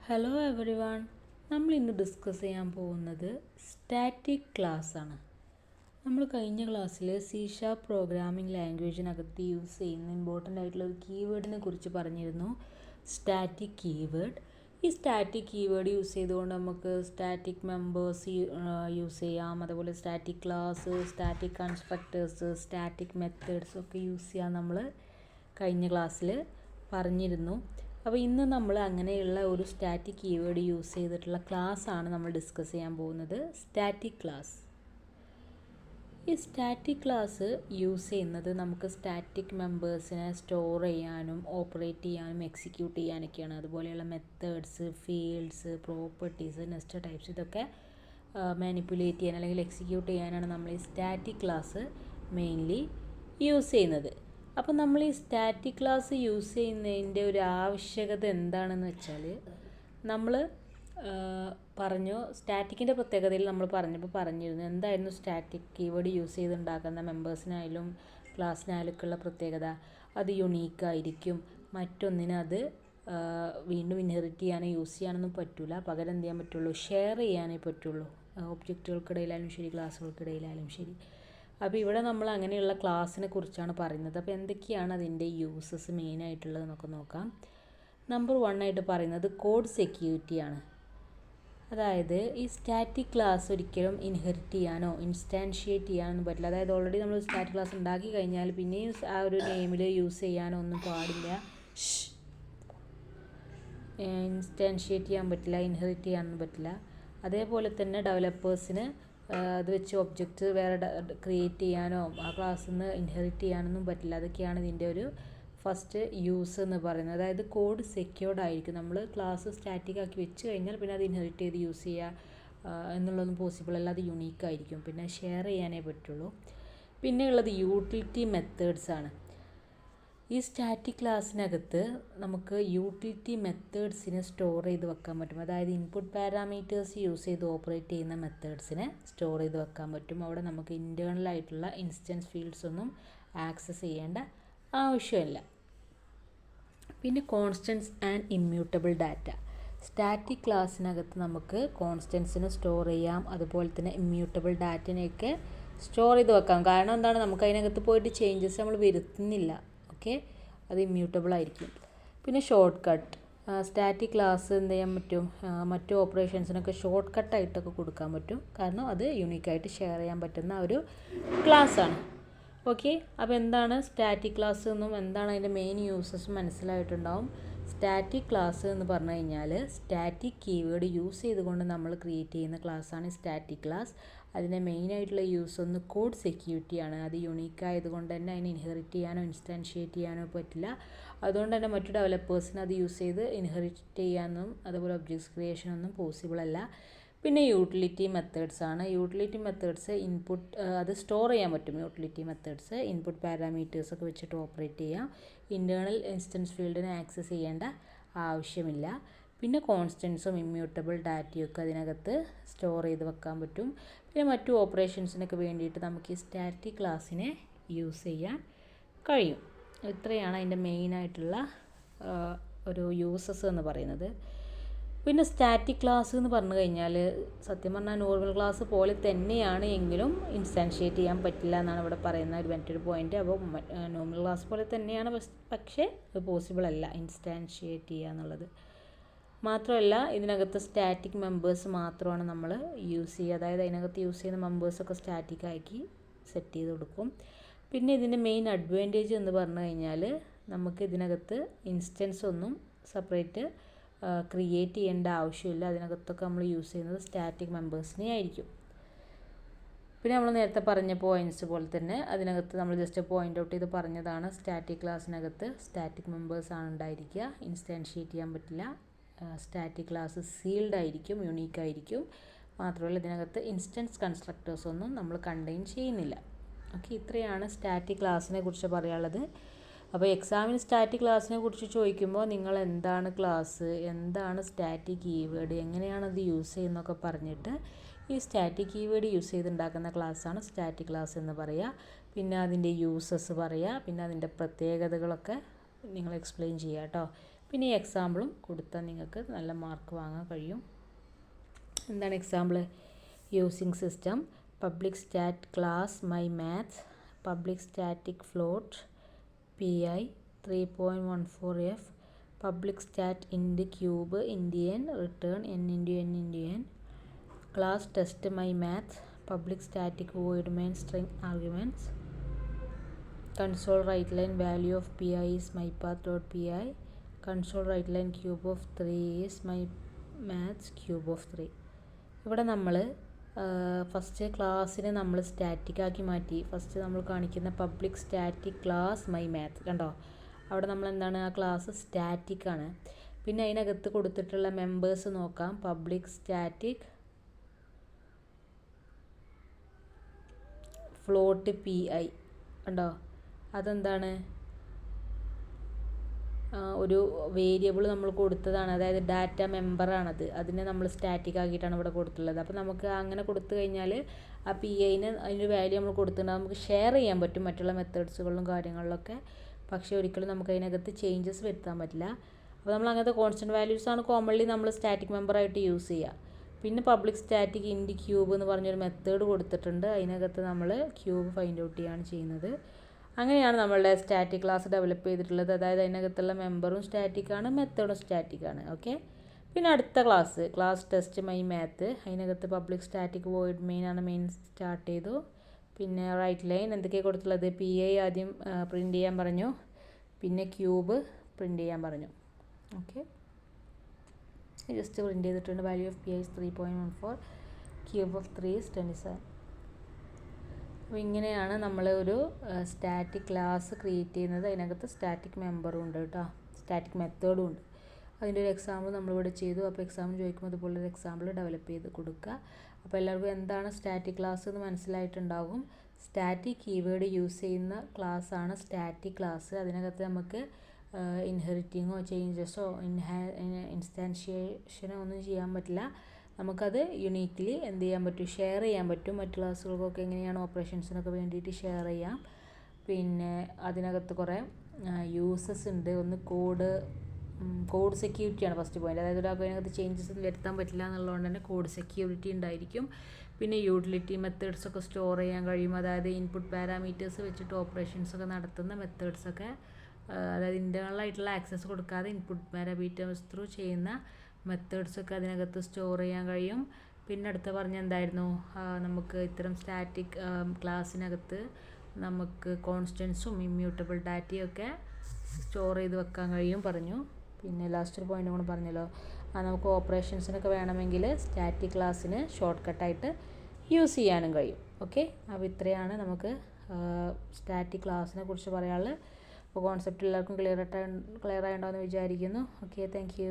Hello every one. നമ്മൾ ഇന്ന് discuss ചെയ്യാൻ പോകുന്നത് സ്റ്റാറ്റിക് ക്ലാസ് ആണ്. നമ്മൾ കഴിഞ്ഞ ക്ലാസ്സിൽ C# പ്രോഗ്രാമിംഗ് ലാംഗ്വേജിനകത്ത് യൂസ് ചെയ്യുന്ന ഇമ്പോർട്ടൻ്റ് ആയിട്ടുള്ള ഒരു കീവേഡിനെ കുറിച്ച് പറഞ്ഞിരുന്നു, സ്റ്റാറ്റിക് കീവേഡ്. ഈ സ്റ്റാറ്റിക് കീവേഡ് യൂസ് ചെയ്തുകൊണ്ട് നമുക്ക് സ്റ്റാറ്റിക് മെമ്പേഴ്സ് യൂസ് ചെയ്യാം, അതുപോലെ static class, static constructors, static methods ഒക്കെ യൂസ് ചെയ്യാൻ നമ്മൾ കഴിഞ്ഞ ക്ലാസ്സിൽ പറഞ്ഞിരുന്നു. അപ്പോൾ ഇന്ന് നമ്മൾ അങ്ങനെയുള്ള ഒരു സ്റ്റാറ്റിക് കീവേഡ് യൂസ് ചെയ്തിട്ടുള്ള ക്ലാസ് ആണ് നമ്മൾ ഡിസ്കസ് ചെയ്യാൻ പോകുന്നത്, സ്റ്റാറ്റിക് ക്ലാസ്. ഈ സ്റ്റാറ്റിക് ക്ലാസ് യൂസ് ചെയ്യുന്നത് നമുക്ക് സ്റ്റാറ്റിക് മെമ്പേഴ്സിനെ സ്റ്റോർ ചെയ്യാനും ഓപ്പറേറ്റ് ചെയ്യാനും എക്സിക്യൂട്ട് ചെയ്യാനൊക്കെയാണ്. അതുപോലെയുള്ള methods, fields, properties, nested types ഇതൊക്കെ മാനിപ്പുലേറ്റ് ചെയ്യാൻ അല്ലെങ്കിൽ എക്സിക്യൂട്ട് ചെയ്യാനാണ് നമ്മൾ ഈ സ്റ്റാറ്റിക് ക്ലാസ് മെയിൻലി യൂസ് ചെയ്യുന്നത്. അപ്പോൾ നമ്മൾ ഈ സ്റ്റാറ്റിക് ക്ലാസ് യൂസ് ചെയ്യുന്നതിൻ്റെ ഒരു ആവശ്യകത എന്താണെന്ന് വെച്ചാൽ, നമ്മൾ പറഞ്ഞു സ്റ്റാറ്റിക്കിൻ്റെ പ്രത്യേകതയിൽ നമ്മൾ പറഞ്ഞിരുന്നു എന്തായിരുന്നു സ്റ്റാറ്റിക് കീവേഡ് യൂസ് ചെയ്തുണ്ടാക്കുന്ന മെമ്പേഴ്സിനായാലും ക്ലാസ്സിനായാലൊക്കെയുള്ള പ്രത്യേകത. അത് യുണീക്കായിരിക്കും, മറ്റൊന്നിന് അത് വീണ്ടും ഇൻഹെറിറ്റ് ചെയ്യാനോ യൂസ് ചെയ്യാനൊന്നും പറ്റില്ല, പകരം എന്ത് ചെയ്യാൻ പറ്റുള്ളൂ, ഷെയർ ചെയ്യാനേ പറ്റുള്ളൂ, ഒബ്ജക്റ്റുകൾക്കിടയിലായാലും ശരി ക്ലാസ്സുകൾക്കിടയിലായാലും ശരി. അപ്പോൾ ഇവിടെ നമ്മൾ അങ്ങനെയുള്ള ക്ലാസ്സിനെ കുറിച്ചാണ് പറയുന്നത്. അപ്പോൾ എന്തൊക്കെയാണ് അതിൻ്റെ യൂസസ് മെയിനായിട്ടുള്ളതെന്നൊക്കെ നോക്കാം. നമ്പർ 1 ആയിട്ട് പറയുന്നത് കോഡ് സെക്യൂരിറ്റിയാണ്. അതായത് ഈ സ്റ്റാറ്റിക് ക്ലാസ് ഒരിക്കലും ഇൻഹെറിറ്റ് ചെയ്യാനോ ഇൻസ്റ്റാൻഷിയേറ്റ് ചെയ്യാനൊന്നും പറ്റില്ല. അതായത് ഓൾറെഡി നമ്മൾ സ്റ്റാറ്റിക് ക്ലാസ് ഉണ്ടാക്കി കഴിഞ്ഞാൽ പിന്നെയും ആ ഒരു നെയിമിൽ യൂസ് ചെയ്യാനോ ഒന്നും പാടില്ല, ഇൻസ്റ്റാൻഷിയേറ്റ് ചെയ്യാൻ പറ്റില്ല, ഇൻഹെറിറ്റ് ചെയ്യാനൊന്നും പറ്റില്ല. അതേപോലെ തന്നെ ഡെവലപ്പേഴ്സിന് അത് വെച്ച് ഒബ്ജക്റ്റ് വേറെ ക്രിയേറ്റ് ചെയ്യാനോ ആ ക്ലാസ്സിൽ നിന്ന് ഇൻഹെറിറ്റ് ചെയ്യാനൊന്നും പറ്റില്ല. അതൊക്കെയാണ് ഇതിൻ്റെ ഒരു ഫസ്റ്റ് യൂസ് എന്ന് പറയുന്നത്. അതായത് കോഡ് സെക്യൂർഡ് ആയിരിക്കും. നമ്മൾ ക്ലാസ് സ്റ്റാറ്റിക് ആക്കി വെച്ച് കഴിഞ്ഞാൽ പിന്നെ അത് ഇൻഹെറിറ്റ് ചെയ്ത് യൂസ് ചെയ്യുക എന്നുള്ളതൊന്നും പോസിബിൾ അല്ല, അത് യുണീക്കായിരിക്കും, പിന്നെ ഷെയർ ചെയ്യാനേ പറ്റുള്ളൂ. പിന്നെ ഉള്ളത് യൂട്ടിലിറ്റി മെത്തേഡ്സ് ആണ്. ഈ സ്റ്റാറ്റിക് ക്ലാസ്സിനകത്ത് നമുക്ക് യൂട്ടിലിറ്റി മെത്തേഡ്സിനെ സ്റ്റോർ ചെയ്ത് വെക്കാൻ പറ്റും. അതായത് ഇൻപുട്ട് പാരാമീറ്റേഴ്സ് യൂസ് ചെയ്ത് ഓപ്പറേറ്റ് ചെയ്യുന്ന മെത്തേഡ്സിനെ സ്റ്റോർ ചെയ്ത് വെക്കാൻ പറ്റും. അവിടെ നമുക്ക് ഇൻറ്റേർണൽ ആയിട്ടുള്ള ഇൻസ്റ്റൻസ് ഫീൽഡ്സ് ഒന്നും ആക്സസ് ചെയ്യേണ്ട ആവശ്യമില്ല. പിന്നെ constants and immutable data. Static ക്ലാസ്സിനകത്ത് നമുക്ക് കോൺസ്റ്റൻസിനെ സ്റ്റോർ ചെയ്യാം, അതുപോലെ തന്നെ ഇമ്മ്യൂട്ടബിൾ ഡാറ്റനെയൊക്കെ സ്റ്റോർ ചെയ്ത് വെക്കാം. കാരണം എന്താണ്, നമുക്ക് അതിനകത്ത് പോയിട്ട് ചേഞ്ചസ് നമ്മൾ വരുത്തുന്നില്ല. ഓക്കെ, അത് ഇമ്മ്യൂട്ടബിൾ ആയിരിക്കും. പിന്നെ ഷോർട്ട് കട്ട്. സ്റ്റാറ്റിക് ക്ലാസ് എന്ത് ചെയ്യാൻ പറ്റും, മറ്റു ഓപ്പറേഷൻസിനൊക്കെ ഷോർട്ട് കട്ടായിട്ടൊക്കെ കൊടുക്കാൻ പറ്റും, കാരണം അത് യൂണിക്കായിട്ട് ഷെയർ ചെയ്യാൻ പറ്റുന്ന ഒരു ക്ലാസ്സാണ്. ഓക്കെ, അപ്പോൾ എന്താണ് സ്റ്റാറ്റിക് ക്ലാസ് എന്നും എന്താണ് അതിൻ്റെ മെയിൻ യൂസസ് മനസ്സിലായിട്ടുണ്ടാവും. സ്റ്റാറ്റിക് ക്ലാസ് എന്ന് പറഞ്ഞു കഴിഞ്ഞാൽ സ്റ്റാറ്റിക് കീവേഡ് യൂസ് ചെയ്തുകൊണ്ട് നമ്മൾ ക്രിയേറ്റ് ചെയ്യുന്ന ക്ലാസ്സാണ് സ്റ്റാറ്റിക് ക്ലാസ്. അതിൻ്റെ മെയിനായിട്ടുള്ള യൂസ് ഒന്ന് കോഡ് സെക്യൂരിറ്റിയാണ്. അത് യുണീക്കായതുകൊണ്ട് തന്നെ അതിനെ ഇൻഹെറിറ്റ് ചെയ്യാനോ ഇൻസ്റ്റാൻഷിയേറ്റ് ചെയ്യാനോ പറ്റില്ല. അതുകൊണ്ട് തന്നെ മറ്റു ഡെവലപ്പേഴ്സിന് അത് യൂസ് ചെയ്ത് ഇൻഹെറിറ്റ് ചെയ്യാനൊന്നും അതുപോലെ ഒബ്ജക്ട്സ് ക്രിയേഷനൊന്നും പോസിബിൾ അല്ല. പിന്നെ യൂട്ടിലിറ്റി മെത്തേഡ്സ് ആണ്. യൂട്ടിലിറ്റി മെത്തേഡ്സ് ഇൻപുട്ട് അത് സ്റ്റോർ ചെയ്യാൻ പറ്റും. യൂട്ടിലിറ്റി മെത്തേഡ്സ് ഇൻപുട്ട് പാരാമീറ്റേഴ്സ് ഒക്കെ വെച്ചിട്ട് ഓപ്പറേറ്റ് ചെയ്യാം. ഇൻറ്റേർണൽ ഇൻസ്റ്റൻസ് ഫീൽഡിനെ ആക്സസ് ചെയ്യേണ്ട ആവശ്യമില്ല. പിന്നെ കോൺസ്റ്റൻസും ഇമ്മ്യൂട്ടബിൾ ഡാറ്റയും ഒക്കെ അതിനകത്ത് സ്റ്റോർ ചെയ്ത് വെക്കാൻ പറ്റും. പിന്നെ മറ്റു ഓപ്പറേഷൻസിനൊക്കെ വേണ്ടിയിട്ട് നമുക്ക് ഈ സ്റ്റാറ്റിക് ക്ലാസ്സിനെ യൂസ് ചെയ്യാൻ കഴിയും. ഇത്രയാണ് അതിൻ്റെ മെയിനായിട്ടുള്ള ഒരു യൂസസ് എന്ന് പറയുന്നത്. പിന്നെ സ്റ്റാറ്റിക് ക്ലാസ് എന്ന് പറഞ്ഞു കഴിഞ്ഞാൽ സത്യം പറഞ്ഞാൽ നോർമൽ ക്ലാസ് പോലെ തന്നെയാണ്, എങ്കിലും ഇൻസ്റ്റാൻഷിയേറ്റ് ചെയ്യാൻ പറ്റില്ല എന്നാണ് ഇവിടെ പറയുന്ന ഒരു മറ്റൊരു പോയിന്റ്. അപ്പോൾ നോർമൽ ക്ലാസ് പോലെ തന്നെയാണ്, പക്ഷേ അത് പോസിബിൾ അല്ല ഇൻസ്റ്റാൻഷിയേറ്റ് ചെയ്യുക എന്നുള്ളത്. മാത്രമല്ല ഇതിനകത്ത് സ്റ്റാറ്റിക് മെമ്പേഴ്സ് മാത്രമാണ് നമ്മൾ യൂസ് ചെയ്യുക. അതായത് അതിനകത്ത് യൂസ് ചെയ്യുന്ന മെമ്പേഴ്സൊക്കെ സ്റ്റാറ്റിക് ആക്കി സെറ്റ് ചെയ്ത് കൊടുക്കും. പിന്നെ ഇതിൻ്റെ മെയിൻ അഡ്വാൻറ്റേജ് എന്ന് പറഞ്ഞു കഴിഞ്ഞാൽ നമുക്ക് ഇതിനകത്ത് ഇൻസ്റ്റൻസ് ഒന്നും സെപ്പറേറ്റ് ക്രിയേറ്റ് ചെയ്യേണ്ട ആവശ്യമില്ല. അതിനകത്തൊക്കെ നമ്മൾ യൂസ് ചെയ്യുന്നത് സ്റ്റാറ്റിക് മെമ്പേഴ്സിനെ ആയിരിക്കും. പിന്നെ നമ്മൾ നേരത്തെ പറഞ്ഞ പോയിൻറ്റ്സ് പോലെ തന്നെ അതിനകത്ത് നമ്മൾ ജസ്റ്റ് പോയിൻ്റ് ഔട്ട് ചെയ്ത് പറഞ്ഞതാണ്, സ്റ്റാറ്റിക് ക്ലാസ്സിനകത്ത് സ്റ്റാറ്റിക് മെമ്പേഴ്സാണ് ഉണ്ടായിരിക്കുക, ഇൻസ്റ്റാൻഷിയേറ്റ് ചെയ്യാൻ പറ്റില്ല. സ്റ്റാറ്റിക് ക്ലാസ് സീൽഡ് ആയിരിക്കും, യുണീക്കായിരിക്കും. മാത്രമല്ല ഇതിനകത്ത് ഇൻസ്റ്റൻസ് കൺസ്ട്രക്ടേഴ്സ് ഒന്നും നമ്മൾ കണ്ടെയ്ൻ ചെയ്യുന്നില്ല. ഓക്കെ, ഇത്രയാണ് സ്റ്റാറ്റിക് ക്ലാസ്സിനെ കുറിച്ച് പറയാനുള്ളത്. അപ്പോൾ എക്സാമിന് സ്റ്റാറ്റിക് ക്ലാസ്സിനെ കുറിച്ച് ചോദിക്കുമ്പോൾ നിങ്ങൾ എന്താണ് ക്ലാസ്, എന്താണ് സ്റ്റാറ്റിക് കീവേഡ്, എങ്ങനെയാണത് യൂസ് ചെയ്യുന്നതൊക്കെ പറഞ്ഞിട്ട് ഈ സ്റ്റാറ്റിക് കീവേഡ് യൂസ് ചെയ്തുണ്ടാക്കുന്ന ക്ലാസ്സാണ് സ്റ്റാറ്റിക് ക്ലാസ് എന്ന് പറയുക. പിന്നെ അതിൻ്റെ യൂസസ് പറയുക, പിന്നെ അതിൻ്റെ പ്രത്യേകതകളൊക്കെ നിങ്ങൾ എക്സ്പ്ലെയിൻ ചെയ്യുക കേട്ടോ. പിന്നെ ഈ എക്സാമ്പിളും കൊടുത്താൽ നിങ്ങൾക്ക് നല്ല മാർക്ക് വാങ്ങാൻ കഴിയും. എന്താണ് example? Using system, public stat class my maths, public static float PI 3.14F, public stat int cube indian return n into n into n, class test my maths, public static void main string arguments, console write line value of pi is mypath.py, console write line cube of 3 is my maths cube of 3. ഇവിടെ നമ്മൾ first ക്ലാസ്സിനെ നമ്മൾ static ആക്കി മാറ്റി. First നമ്മൾ കാണിക്കുന്ന public static class my maths കണ്ടോ, അവിടെ നമ്മൾ എന്താണ്, ആ ക്ലാസ് സ്റ്റാറ്റിക് ആണ്. പിന്നെ അതിനകത്ത് കൊടുത്തിട്ടുള്ള മെമ്പേഴ്സ് നോക്കാം. പബ്ലിക് സ്റ്റാറ്റിക് ഫ്ലോട്ട് PI കണ്ടോ, അതെന്താണ്, ഒരു വേരിയബിൾ നമ്മൾ കൊടുത്തതാണ്, അതായത് ഡാറ്റ മെമ്പറാണത്. അതിനെ നമ്മൾ സ്റ്റാറ്റിക് ആക്കിയിട്ടാണ് ഇവിടെ കൊടുത്തുള്ളത്. അപ്പോൾ നമുക്ക് അങ്ങനെ കൊടുത്തു കഴിഞ്ഞാൽ ആ PIന് അതിൻ്റെ വാല്യൂ നമ്മൾ കൊടുത്തിട്ടുണ്ടെങ്കിൽ നമുക്ക് ഷെയർ ചെയ്യാൻ പറ്റും മറ്റുള്ള മെത്തേഡ്സുകളിലും കാര്യങ്ങളിലൊക്കെ. പക്ഷേ ഒരിക്കലും നമുക്ക് അതിനകത്ത് ചേഞ്ചസ് വരുത്താൻ പറ്റില്ല. അപ്പോൾ നമ്മൾ അങ്ങനത്തെ കോൺസ്റ്റൻറ്റ് വാല്യൂസാണ് കോമൺലി നമ്മൾ സ്റ്റാറ്റിക് മെമ്പറായിട്ട് യൂസ് ചെയ്യുക. പിന്നെ പബ്ലിക് സ്റ്റാറ്റിക് ഇൻറ്റ് ക്യൂബ് എന്ന് പറഞ്ഞൊരു മെത്തേഡ് കൊടുത്തിട്ടുണ്ട്. അതിനകത്ത് നമ്മൾ ക്യൂബ് ഫൈൻഡ് ഔട്ട് ചെയ്യുകയാണ് ചെയ്യുന്നത്. അങ്ങനെയാണ് നമ്മളുടെ സ്റ്റാറ്റിക് ക്ലാസ് ഡെവലപ്പ് ചെയ്തിട്ടുള്ളത്. അതായത് അതിനകത്തുള്ള മെമ്പറും സ്റ്റാറ്റിക്കാണ്, മെത്തേഡും സ്റ്റാറ്റിക്കാണ്. ഓക്കെ. പിന്നെ അടുത്ത ക്ലാസ് ടെസ്റ്റ് മൈ മാത്ത്, അതിനകത്ത് പബ്ലിക് സ്റ്റാറ്റിക് വോയിഡ് മെയിൻ ആണ്, മെയിൻ സ്റ്റാർട്ട് ചെയ്തു. പിന്നെ റൈറ്റ് ലൈൻ എന്തൊക്കെയാണ് കൊടുത്തിട്ടുള്ളത്? PI ആദ്യം പ്രിൻറ്റ് ചെയ്യാൻ പറഞ്ഞു, പിന്നെ ക്യൂബ് പ്രിൻറ്റ് ചെയ്യാൻ പറഞ്ഞു. ഓക്കെ, ജസ്റ്റ് പ്രിൻറ്റ് ചെയ്തിട്ടുണ്ട്. Value of PI is 3.14, cube of 3 is 27. അപ്പോൾ ഇങ്ങനെയാണ് നമ്മൾ ഒരു സ്റ്റാറ്റിക് ക്ലാസ് ക്രിയേറ്റ് ചെയ്യുന്നത്. അതിനകത്ത് സ്റ്റാറ്റിക് മെമ്പറും ഉണ്ട് കേട്ടോ, സ്റ്റാറ്റിക് മെത്തേഡും ഉണ്ട്. അതിൻ്റെ ഒരു എക്സാമ്പിൾ നമ്മളിവിടെ ചെയ്തു. അപ്പോൾ എക്സാമ്പിൾ ചോദിക്കുമ്പോൾ അതുപോലൊരു എക്സാമ്പിൾ ഡെവലപ്പ് ചെയ്ത് കൊടുക്കുക. അപ്പോൾ എല്ലാവർക്കും എന്താണ് സ്റ്റാറ്റിക് ക്ലാസ് എന്ന് മനസ്സിലായിട്ടുണ്ടാകും. സ്റ്റാറ്റിക് കീവേഡ് യൂസ് ചെയ്യുന്ന ക്ലാസ്സാണ് സ്റ്റാറ്റിക് ക്ലാസ്. അതിനകത്ത് നമുക്ക് ഇൻഹെറിറ്റിങ്ങോ ചേഞ്ചസോ ഇൻസ്റ്റാൻഷിയേഷനോ ഒന്നും ചെയ്യാൻ പറ്റില്ല. നമുക്കത് യുണീക്ക്ലി എന്ത് ചെയ്യാൻ പറ്റും, ഷെയർ ചെയ്യാൻ പറ്റും. മറ്റു ക്ലാസ്സുകൾക്കൊക്കെ എങ്ങനെയാണ് ഓപ്പറേഷൻസിനൊക്കെ വേണ്ടിയിട്ട് ഷെയർ ചെയ്യാം. പിന്നെ അതിനകത്ത് കുറേ യൂസസ് ഉണ്ട്. ഒന്ന് കോഡ് സെക്യൂരിറ്റിയാണ് ഫസ്റ്റ് പോയിന്റ്. അതായത് ഒരാൾക്ക് അതിനകത്ത് ചേഞ്ചസ് വരുത്താൻ പറ്റില്ല എന്നുള്ളതുകൊണ്ട് തന്നെ കോഡ് സെക്യൂരിറ്റി ഉണ്ടായിരിക്കും. പിന്നെ യൂട്ടിലിറ്റി മെത്തേഡ്സൊക്കെ സ്റ്റോർ ചെയ്യാൻ കഴിയും. അതായത് ഇൻപുട്ട് പാരാമീറ്റേഴ്സ് വെച്ചിട്ട് ഓപ്പറേഷൻസൊക്കെ നടത്തുന്ന മെത്തേഡ്സൊക്കെ, അതായത് ഇൻറ്റേർണലായിട്ടുള്ള ആക്സസ് കൊടുക്കാതെ ഇൻപുട്ട് പാരാമീറ്റേഴ്സ് ത്രൂ ചെയ്യുന്ന മെത്തേഡ്സൊക്കെ അതിനകത്ത് സ്റ്റോർ ചെയ്യാൻ കഴിയും. പിന്നെ അടുത്ത പറഞ്ഞ എന്തായിരുന്നു, നമുക്ക് ഇത്തരം സ്റ്റാറ്റിക് ക്ലാസ്സിനകത്ത് നമുക്ക് കോൺസ്റ്റൻസും ഇമ്മ്യൂട്ടബിൾ ഡാറ്റയൊക്കെ സ്റ്റോർ ചെയ്ത് വെക്കാൻ കഴിയും പറഞ്ഞു. പിന്നെ ലാസ്റ്റ് ഒരു പോയിൻ്റ് കൂടെ പറഞ്ഞല്ലോ, നമുക്ക് ഓപ്പറേഷൻസിനൊക്കെ വേണമെങ്കിൽ സ്റ്റാറ്റിക് ക്ലാസ്സിന് ഷോർട്ട് കട്ടായിട്ട് യൂസ് ചെയ്യാനും കഴിയും. ഓക്കെ, അപ്പോൾ ഇത്രയാണ് നമുക്ക് സ്റ്റാറ്റിക് ക്ലാസ്സിനെ കുറിച്ച് പറയാനുള്ളത്. അപ്പോൾ കോൺസെപ്റ്റ് എല്ലാവർക്കും ക്ലിയർ ആയിട്ടുണ്ടാവുമെന്ന് വിചാരിക്കുന്നു. Okay, thank you.